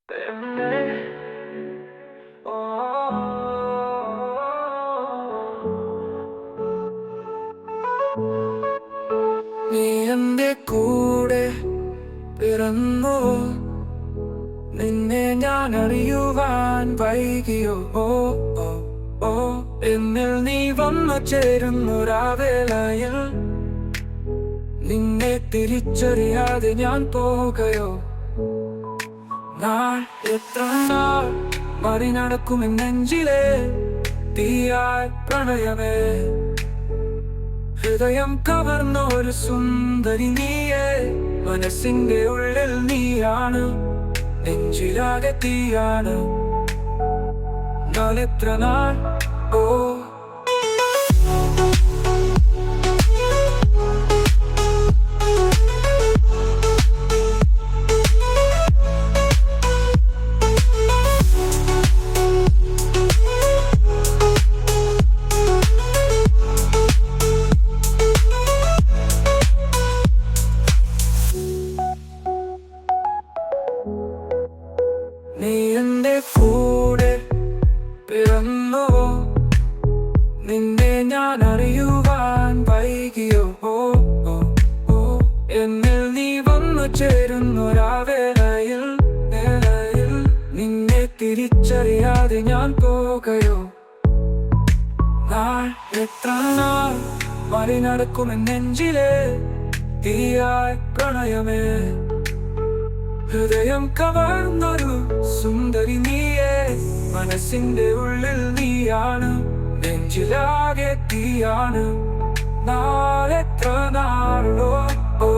നീ എന്റെ കൂടെ പിറന്നു, നിന്നെ ഞാൻ അറിയുവാൻ വൈകിയോ? ഓ ഓ ഓ എന്നിൽ നീ വന്നു ചേരുന്നൊരാവേളയിൽ നിന്നെ തിരിച്ചറിയാതെ ഞാൻ പോകയോ? നാൾ എത്ര നാൾ മറി നടക്കുമെന്നെഞ്ചിലെ തീയായി പ്രണയമേ, ഹൃദയം കവർന്ന ഒരു സുന്ദരി നീയേ. മനസ്സിന്റെ ഉള്ളിൽ നീയാണ്, നെഞ്ചിലാകെ തീയാണ്. നാളെത്ര നാൾ ഓ നീ എന്റെ കൂടെ പിറന്നു, നിന്നെ ഞാൻ അറിയുവാൻ വൈകിയോ? ഓ ഓ ഓ എന്നിൽ നീ വന്നു ചേരുന്നൊരാവേളയിൽ നിന്നെ തിരിച്ചറിയാതെ ഞാൻ പോകയോ? നാൾ എത്ര നാൾ മറി നടക്കുമെന്നെഞ്ചിലെ തീയായി പ്രണയമേ, ഹൃദയം കവർന്നൊരു സുന്ദരി നീയേ. മനസ്സിന്റെ ഉള്ളിൽ നീയാണ്, നെഞ്ചിലാകെ തീയാണ്. നാളെത്ര നാളോ ഓ